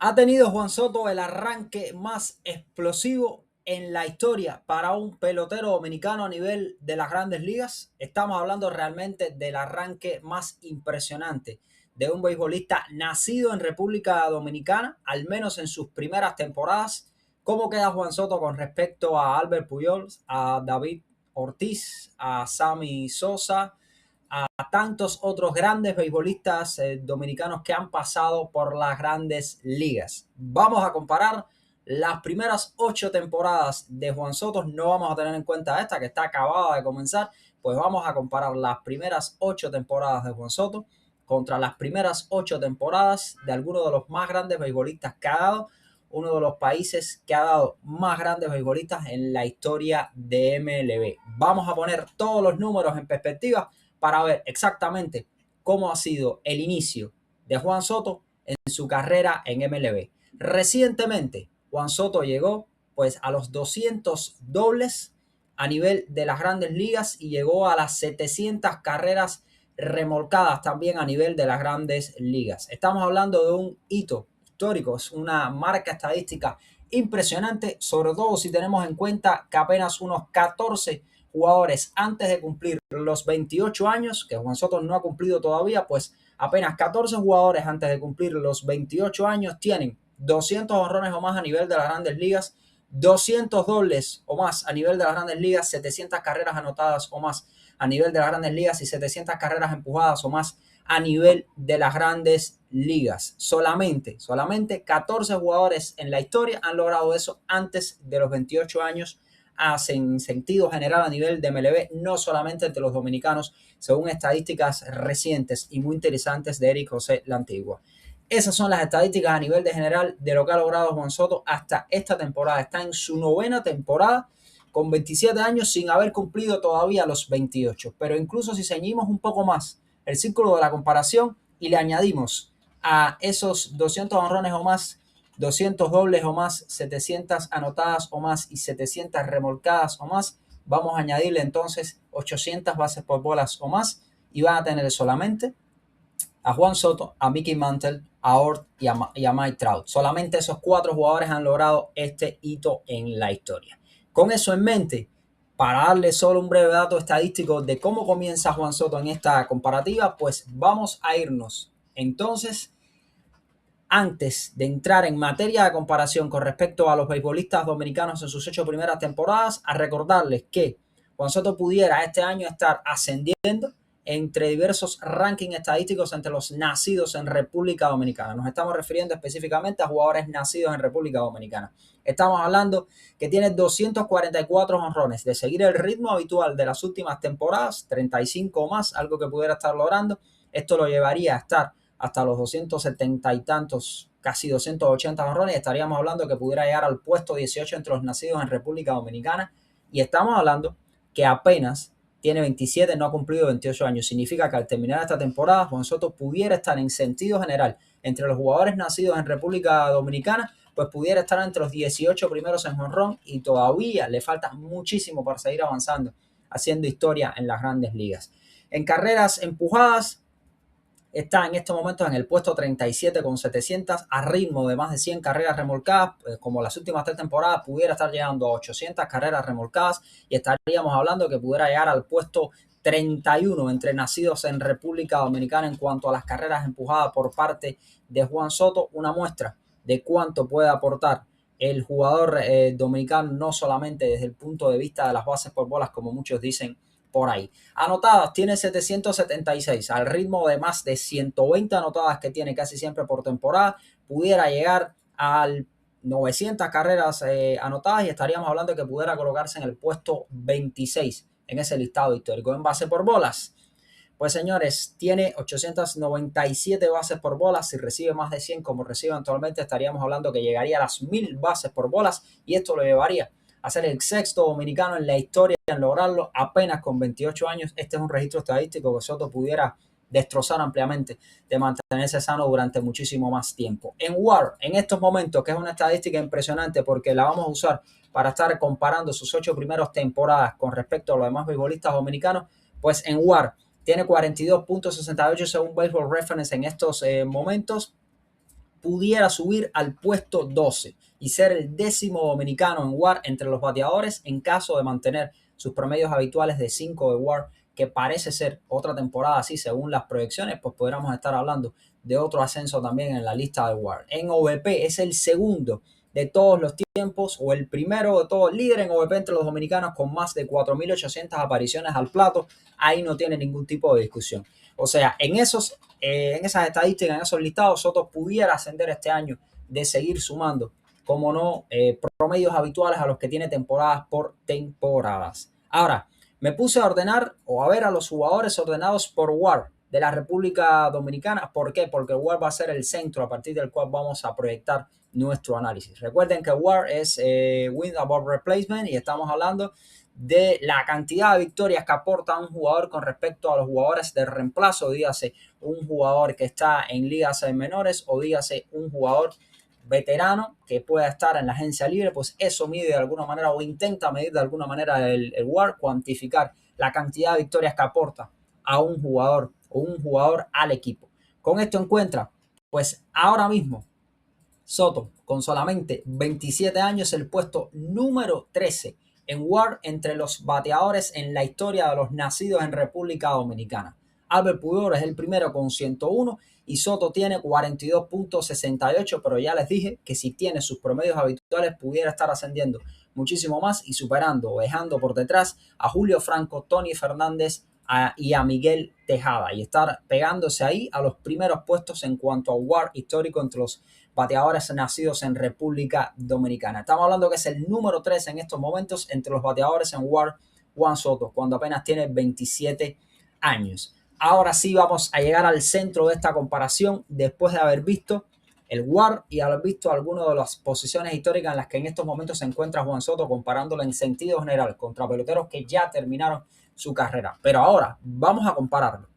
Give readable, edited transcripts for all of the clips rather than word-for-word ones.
Ha tenido Juan Soto el arranque más explosivo en la historia para un pelotero dominicano a nivel de las grandes ligas. Estamos hablando realmente del arranque más impresionante de un beisbolista nacido en República Dominicana, al menos en sus primeras temporadas. ¿Cómo queda Juan Soto con respecto a Albert Pujols, a David Ortiz, a Sammy Sosa, a tantos otros grandes beisbolistas dominicanos que han pasado por las grandes ligas? Vamos a comparar las primeras 8 temporadas de Juan Soto. No vamos a tener en cuenta esta que está acabada de comenzar. Pues vamos a comparar las primeras 8 temporadas de Juan Soto contra las primeras 8 temporadas de alguno de los más grandes beisbolistas que ha dado uno de los países que ha dado más grandes beisbolistas en la historia de MLB. Vamos a poner todos los números en perspectiva para ver exactamente cómo ha sido el inicio de Juan Soto en su carrera en MLB. Recientemente, Juan Soto llegó pues a los 200 dobles a nivel de las grandes ligas y llegó a las 700 carreras remolcadas también a nivel de las grandes ligas. Estamos hablando de un hito histórico, es una marca estadística impresionante, sobre todo si tenemos en cuenta que apenas unos 14 jugadores antes de cumplir los 28 años, que Juan Soto no ha cumplido todavía, pues apenas 14 jugadores antes de cumplir los 28 años tienen 200 honrones o más a nivel de las grandes ligas, 200 dobles o más a nivel de las grandes ligas, 700 carreras anotadas o más a nivel de las grandes ligas y 700 carreras empujadas o más a nivel de las grandes ligas. Solamente 14 jugadores en la historia han logrado eso antes de los 28 años en sentido general a nivel de MLB, no solamente entre los dominicanos, según estadísticas recientes y muy interesantes de Eric José La Antigua. Esas son las estadísticas a nivel de general de lo que ha logrado Juan Soto hasta esta temporada. Está en su 9ª temporada con 27 años sin haber cumplido todavía los 28. Pero incluso si ceñimos un poco más el círculo de la comparación y le añadimos a esos 200 honrones o más, 200 dobles o más, 700 anotadas o más y 700 remolcadas o más, vamos a añadirle entonces 800 bases por bolas o más y van a tener solamente a Juan Soto, a Mickey Mantle, a Ort y a Mike Trout. Solamente esos 4 jugadores han logrado este hito en la historia. Con eso en mente, para darle solo un breve dato estadístico de cómo comienza Juan Soto en esta comparativa, pues vamos a irnos entonces, antes de entrar en materia de comparación con respecto a los beisbolistas dominicanos en sus 8 primeras temporadas, a recordarles que Juan Soto pudiera este año estar ascendiendo entre diversos rankings estadísticos entre los nacidos en República Dominicana. Nos estamos refiriendo específicamente a jugadores nacidos en República Dominicana. Estamos hablando que tiene 244 honrones. De seguir el ritmo habitual de las últimas temporadas, 35 o más, algo que pudiera estar logrando, esto lo llevaría a estar hasta los 270 y tantos, casi 280 honrones, y estaríamos hablando que pudiera llegar al puesto 18 entre los nacidos en República Dominicana. Y estamos hablando que apenas tiene 27, no ha cumplido 28 años. Significa que al terminar esta temporada, Juan Soto pudiera estar en sentido general entre los jugadores nacidos en República Dominicana, pues pudiera estar entre los 18 primeros en jonrón y todavía le falta muchísimo para seguir avanzando, haciendo historia en las grandes ligas. En carreras empujadas, está en estos momentos en el puesto 37 con 700 a ritmo de más de 100 carreras remolcadas. Como las últimas 3 temporadas, pudiera estar llegando a 800 carreras remolcadas y estaríamos hablando que pudiera llegar al puesto 31 entre nacidos en República Dominicana en cuanto a las carreras empujadas por parte de Juan Soto. Una muestra de cuánto puede aportar el jugador dominicano, no solamente desde el punto de vista de las bases por bolas, como muchos dicen por ahí. Anotadas tiene 776 al ritmo de más de 120 anotadas que tiene casi siempre por temporada. Pudiera llegar a 900 carreras anotadas y estaríamos hablando de que pudiera colocarse en el puesto 26 en ese listado histórico. En base por bolas, pues señores, tiene 897 bases por bolas. Si recibe más de 100 como recibe actualmente, estaríamos hablando que llegaría a las 1000 bases por bolas y esto lo llevaría a ser el 6º dominicano en la historia en lograrlo apenas con 28 años. Este es un registro estadístico que Soto pudiera destrozar ampliamente de mantenerse sano durante muchísimo más tiempo. En WAR, en estos momentos, que es una estadística impresionante porque la vamos a usar para estar comparando sus 8 primeras temporadas con respecto a los demás beisbolistas dominicanos, pues en WAR tiene 42.68 según Baseball Reference en estos momentos. pudiera subir al puesto 12 y ser el 10º dominicano en WAR entre los bateadores en caso de mantener sus promedios habituales de 5 de WAR, que parece ser otra temporada así según las proyecciones, pues podríamos estar hablando de otro ascenso también en la lista de WAR. En OVP es el segundo de todos los tiempos o el primero de todos, líder en OVP entre los dominicanos con más de 4.800 apariciones al plato. Ahí no tiene ningún tipo de discusión. O sea, en esas estadísticas, en esos listados, Soto pudiera ascender este año de seguir sumando, como no, promedios habituales a los que tiene temporadas por temporadas. Ahora, me puse a ordenar o a ver a los jugadores ordenados por WAR de la República Dominicana. ¿Por qué? Porque WAR va a ser el centro a partir del cual vamos a proyectar nuestro análisis. Recuerden que WAR es Win Above Replacement y estamos hablando de la cantidad de victorias que aporta un jugador con respecto a los jugadores de reemplazo, dígase un jugador que está en ligas menores o dígase un jugador veterano que pueda estar en la agencia libre, pues eso mide de alguna manera o intenta medir de alguna manera el WAR, cuantificar la cantidad de victorias que aporta a un jugador o un jugador al equipo. Con esto encuentra, pues ahora mismo Soto, con solamente 27 años, el puesto número 13 en WAR entre los bateadores en la historia de los nacidos en República Dominicana. Albert Pujols es el primero con 101 y Soto tiene 42.68, pero ya les dije que si tiene sus promedios habituales pudiera estar ascendiendo muchísimo más y superando o dejando por detrás a Julio Franco, Tony Fernández y a Miguel Tejada y estar pegándose ahí a los primeros puestos en cuanto a WAR histórico entre los bateadores nacidos en República Dominicana. Estamos hablando que es el número 3 en estos momentos entre los bateadores en WAR, Juan Soto, cuando apenas tiene 27 años. Ahora sí vamos a llegar al centro de esta comparación después de haber visto el WAR y haber visto algunas de las posiciones históricas en las que en estos momentos se encuentra Juan Soto, comparándolo en sentido general contra peloteros que ya terminaron su carrera. Pero ahora vamos a compararlo.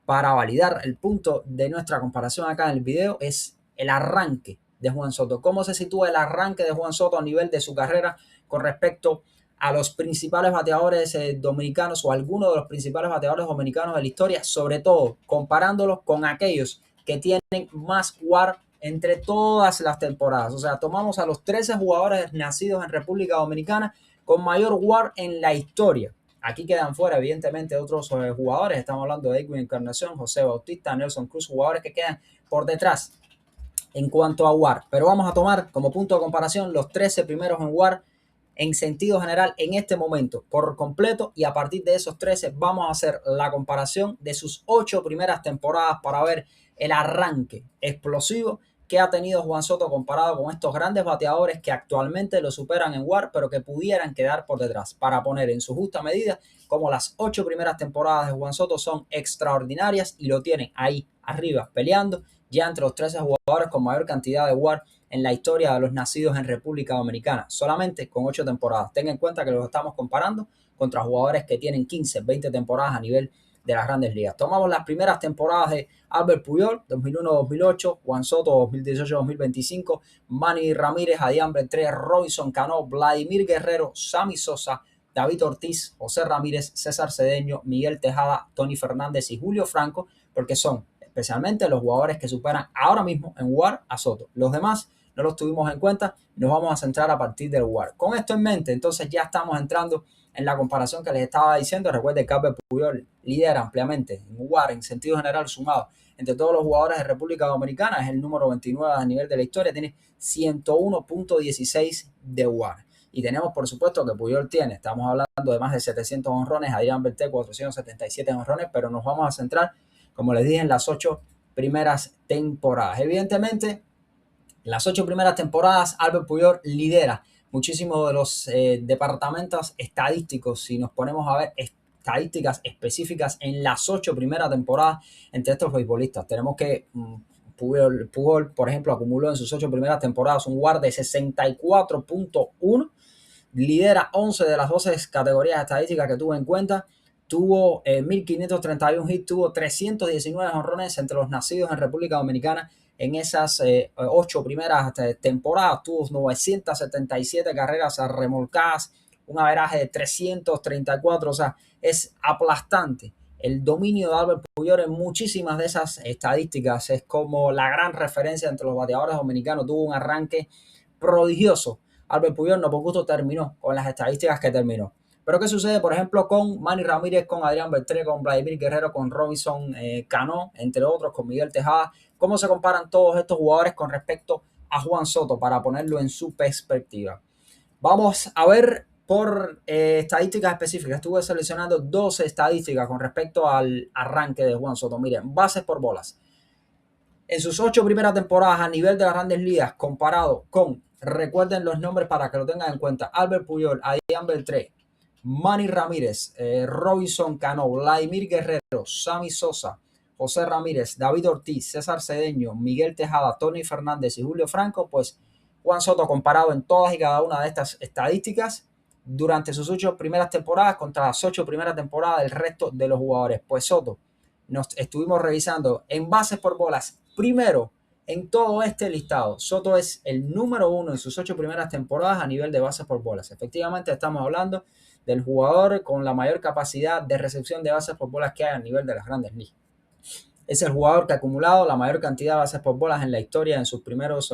Para validar el punto de nuestra comparación acá en el video es el arranque de Juan Soto. ¿Cómo se sitúa el arranque de Juan Soto a nivel de su carrera con respecto a los principales bateadores dominicanos o algunos de los principales bateadores dominicanos de la historia? Sobre todo comparándolos con aquellos que tienen más WAR entre todas las temporadas. O sea, tomamos a los 13 jugadores nacidos en República Dominicana con mayor WAR en la historia. Aquí quedan fuera, evidentemente, otros jugadores. Estamos hablando de Edwin Encarnación, José Bautista, Nelson Cruz, jugadores que quedan por detrás en cuanto a WAR. Pero vamos a tomar como punto de comparación los 13 primeros en WAR en sentido general en este momento por completo, y a partir de esos 13 vamos a hacer la comparación de sus 8 primeras temporadas para ver el arranque explosivo que ha tenido Juan Soto comparado con estos grandes bateadores que actualmente lo superan en WAR, pero que pudieran quedar por detrás, para poner en su justa medida como las 8 primeras temporadas de Juan Soto son extraordinarias y lo tienen ahí arriba peleando ya entre los 13 jugadores con mayor cantidad de WAR en la historia de los nacidos en República Dominicana, solamente con 8 temporadas. Ten en cuenta que los estamos comparando contra jugadores que tienen 15, 20 temporadas a nivel de las grandes ligas. Tomamos las primeras temporadas de Albert Pujols, 2001-2008, Juan Soto, 2018-2025, Manny Ramírez, Adrián Beltré, Robinson Cano, Vladimir Guerrero, Sammy Sosa, David Ortiz, José Ramírez, César Cedeño, Miguel Tejada, Tony Fernández y Julio Franco, porque son especialmente los jugadores que superan ahora mismo en WAR a Soto. Los demás no los tuvimos en cuenta, nos vamos a centrar a partir del WAR. Con esto en mente, entonces ya estamos entrando en la comparación que les estaba diciendo. Recuerden que Albert Pujols lidera ampliamente en WAR, en sentido general sumado, entre todos los jugadores de República Dominicana, es el número 29 a nivel de la historia, tiene 101.16 de WAR. Y tenemos, por supuesto, que Pujols tiene, estamos hablando de más de 700 honrones, Adrián Beltré 477 honrones, pero nos vamos a centrar, como les dije, en las 8 primeras temporadas. Evidentemente, en las 8 primeras temporadas, Albert Pujols lidera muchísimos de los departamentos estadísticos. Si nos ponemos a ver estadísticas específicas en las 8 primeras temporadas entre estos beisbolistas, tenemos que Pujols, por ejemplo, acumuló en sus 8 primeras temporadas un WAR de 64.1, lidera 11 de las 12 categorías estadísticas que tuvo en cuenta. Tuvo 1.531 hits, tuvo 319 honrones entre los nacidos en República Dominicana. En esas 8 primeras temporadas tuvo 977 carreras remolcadas, un averaje de 334, o sea, es aplastante el dominio de Albert Puyol en muchísimas de esas estadísticas. Es como la gran referencia entre los bateadores dominicanos. Tuvo un arranque prodigioso. Albert Puyol no por gusto terminó con las estadísticas que terminó. Pero ¿qué sucede, por ejemplo, con Manny Ramírez, con Adrián Beltré, con Vladimir Guerrero, con Robinson Cano, entre otros, con Miguel Tejada? ¿Cómo se comparan todos estos jugadores con respecto a Juan Soto para ponerlo en su perspectiva? Vamos a ver por estadísticas específicas. Estuve seleccionando 12 estadísticas con respecto al arranque de Juan Soto. Miren, bases por bolas. En sus 8 primeras temporadas a nivel de las grandes ligas, comparado con, recuerden los nombres para que lo tengan en cuenta, Albert Puyol, Adrián Beltré, Manny Ramírez, Robinson Cano, Vladimir Guerrero, Sammy Sosa, José Ramírez, David Ortiz, César Cedeño, Miguel Tejada, Tony Fernández y Julio Franco, pues Juan Soto comparado en todas y cada una de estas estadísticas durante sus 8 primeras temporadas contra las 8 primeras temporadas del resto de los jugadores. Pues Soto, nos estuvimos revisando en bases por bolas. Primero, en todo este listado, Soto es el número 1 en sus 8 primeras temporadas a nivel de bases por bolas. Efectivamente, estamos hablando del jugador con la mayor capacidad de recepción de bases por bolas que hay a nivel de las grandes ligas. Es el jugador que ha acumulado la mayor cantidad de bases por bolas en la historia en sus primeros,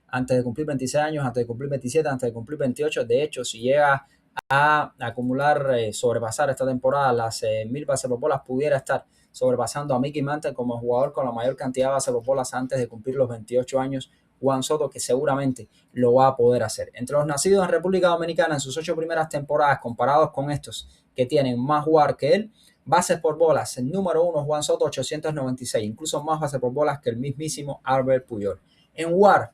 antes de cumplir 26 años, antes de cumplir 27, antes de cumplir 28. De hecho, si llega a acumular, sobrepasar esta temporada las 1000 bases por bolas, pudiera estar sobrepasando a Mickey Mantle como jugador con la mayor cantidad de bases por bolas antes de cumplir los 28 años. Juan Soto, que seguramente lo va a poder hacer. Entre los nacidos en República Dominicana en sus 8 primeras temporadas, comparados con estos que tienen más WAR que él, bases por bolas, el número 1 Juan Soto, 896, incluso más bases por bolas que el mismísimo Albert Puyol. En WAR,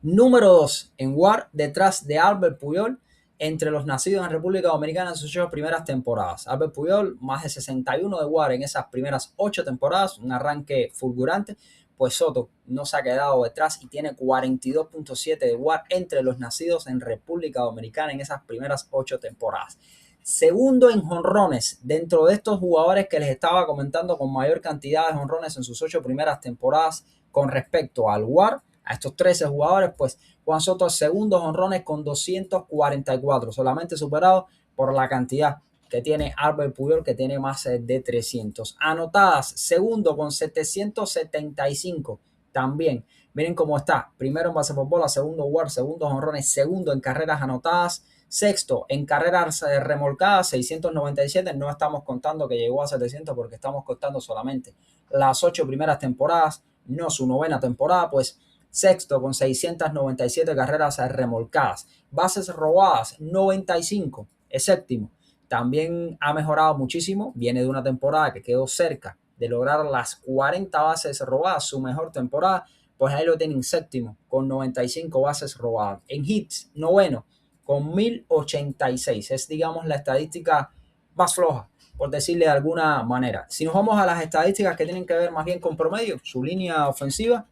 número 2 en WAR, detrás de Albert Puyol, entre los nacidos en República Dominicana en sus 8 primeras temporadas. Albert Puyol, más de 61 de WAR en esas primeras 8 temporadas, un arranque fulgurante. Pues Soto no se ha quedado detrás y tiene 42.7 de WAR entre los nacidos en República Dominicana en esas primeras 8 temporadas. Segundo en jonrones, dentro de estos jugadores que les estaba comentando con mayor cantidad de jonrones en sus 8 primeras temporadas con respecto al WAR, a estos 13 jugadores, pues Juan Soto es segundo jonrones con 244, solamente superado por la cantidad que tiene Albert Puyol, que tiene más de 300. Anotadas, segundo con 775 también. Miren cómo está, primero en base por bola, segundo WAR, segundo jonrones, segundo en carreras anotadas, sexto en carreras remolcadas, 697. No estamos contando que llegó a 700 porque estamos contando solamente las 8 primeras temporadas, no su novena temporada. Pues sexto con 697 carreras remolcadas. Bases robadas, 95, es séptimo. También ha mejorado muchísimo, viene de una temporada que quedó cerca de lograr las 40 bases robadas, su mejor temporada. Pues ahí lo tienen séptimo con 95 bases robadas. En hits, noveno con 1086. Es, digamos, la estadística más floja, por decirle de alguna manera. Si nos vamos a las estadísticas que tienen que ver más bien con promedio, su línea ofensiva,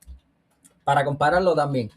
para compararlo también,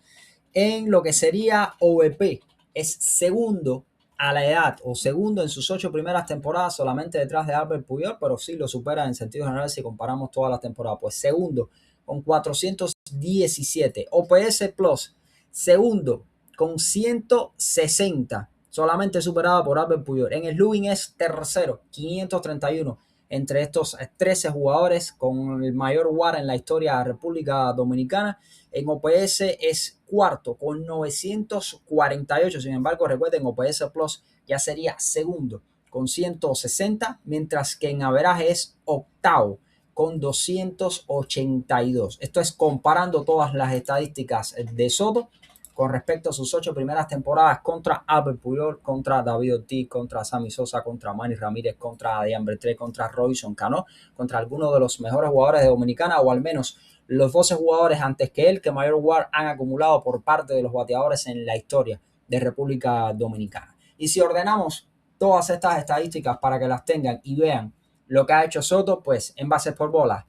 en lo que sería OVP, es segundo a la edad o segundo en sus 8 primeras temporadas, solamente detrás de Albert Puyol, pero sí lo supera en sentido general si comparamos todas las temporadas. Pues segundo con 417. OPS Plus, segundo con 160, solamente superado por Albert Puyol. En el slugging es tercero, 531. Entre estos 13 jugadores con el mayor WAR en la historia de República Dominicana. En OPS es cuarto con 948. Sin embargo, recuerden, OPS Plus ya sería segundo con 160, mientras que en averaje es octavo con 282. Esto es comparando todas las estadísticas de Soto con respecto a sus 8 primeras temporadas contra Albert Puyol, contra David Ortiz, contra Sammy Sosa, contra Manny Ramírez, contra Adrián Beltré, contra Robinson Cano, contra algunos de los mejores jugadores de Dominicana, o al menos los 12 jugadores antes que él que mayor WAR han acumulado por parte de los bateadores en la historia de República Dominicana. Y si ordenamos todas estas estadísticas para que las tengan y vean lo que ha hecho Soto, pues en bases por bola,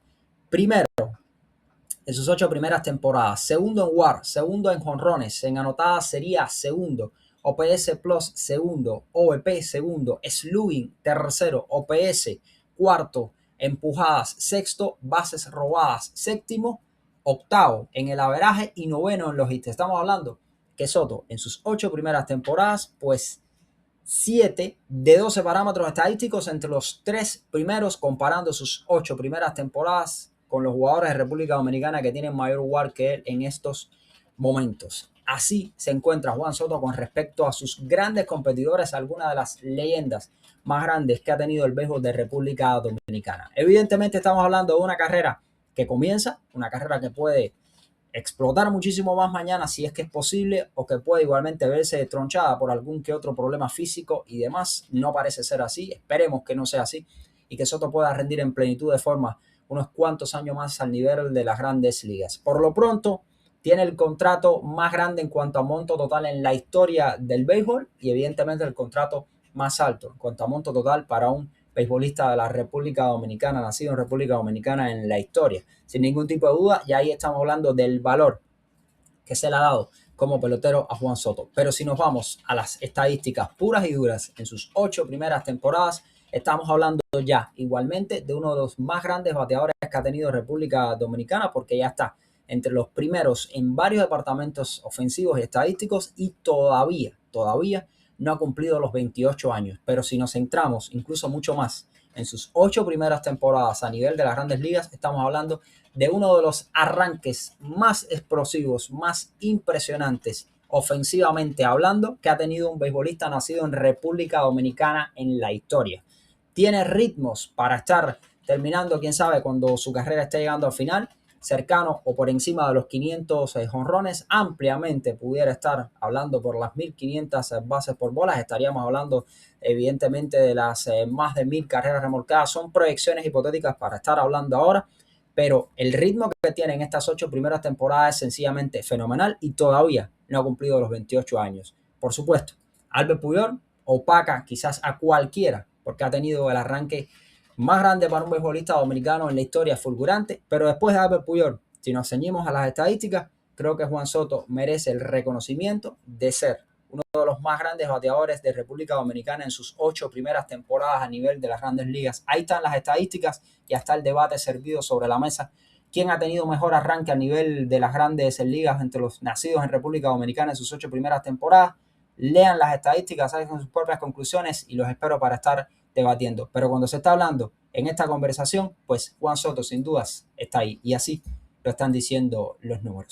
primero en sus 8 primeras temporadas, segundo en WAR, segundo en jonrones, en anotadas sería segundo, OPS Plus segundo, OVP segundo, slugging tercero, OPS cuarto, empujadas sexto, bases robadas séptimo, octavo en el averaje y noveno en los hits. Estamos hablando que Soto en sus 8 primeras temporadas, pues 7 de 12 parámetros estadísticos entre los 3 primeros, comparando sus 8 primeras temporadas con los jugadores de República Dominicana que tienen mayor WAR que él en estos momentos. Así se encuentra Juan Soto con respecto a sus grandes competidores, algunas de las leyendas más grandes que ha tenido el béisbol de República Dominicana. Evidentemente estamos hablando de una carrera que comienza, una carrera que puede explotar muchísimo más mañana si es que es posible, o que puede igualmente verse tronchada por algún que otro problema físico y demás. No parece ser así, esperemos que no sea así y que Soto pueda rendir en plenitud de forma unos cuantos años más al nivel de las grandes ligas. Por lo pronto, tiene el contrato más grande en cuanto a monto total en la historia del béisbol y evidentemente el contrato más alto en cuanto a monto total para un beisbolista de la República Dominicana, nacido en República Dominicana en la historia, sin ningún tipo de duda, y ahí estamos hablando del valor que se le ha dado como pelotero a Juan Soto. Pero si nos vamos a las estadísticas puras y duras en sus 8 primeras temporadas, estamos hablando ya igualmente de uno de los más grandes bateadores que ha tenido República Dominicana, porque ya está entre los primeros en varios departamentos ofensivos y estadísticos y todavía no ha cumplido los 28 años. Pero si nos centramos incluso mucho más en sus 8 primeras temporadas a nivel de las grandes ligas, estamos hablando de uno de los arranques más explosivos, más impresionantes, ofensivamente hablando, que ha tenido un beisbolista nacido en República Dominicana en la historia. Tiene ritmos para estar terminando, quién sabe, cuando su carrera esté llegando al final, cercano o por encima de los 500 jonrones, ampliamente pudiera estar hablando por las 1500 bases por bolas, estaríamos hablando evidentemente de las más de 1000 carreras remolcadas. Son proyecciones hipotéticas para estar hablando ahora, pero el ritmo que tiene en estas 8 primeras temporadas es sencillamente fenomenal y todavía no ha cumplido los 28 años. Por supuesto, Albert Pujol opaca quizás a cualquiera porque ha tenido el arranque más grande para un beisbolista dominicano en la historia, fulgurante, pero después de Albert Pujol, si nos ceñimos a las estadísticas, creo que Juan Soto merece el reconocimiento de ser uno de los más grandes bateadores de República Dominicana en sus 8 primeras temporadas a nivel de las grandes ligas. Ahí están las estadísticas y hasta el debate servido sobre la mesa. ¿Quién ha tenido mejor arranque a nivel de las grandes ligas entre los nacidos en República Dominicana en sus 8 primeras temporadas? Lean las estadísticas, saquen sus propias conclusiones y los espero para estar debatiendo. Pero cuando se está hablando en esta conversación, pues Juan Soto sin dudas está ahí y así lo están diciendo los números.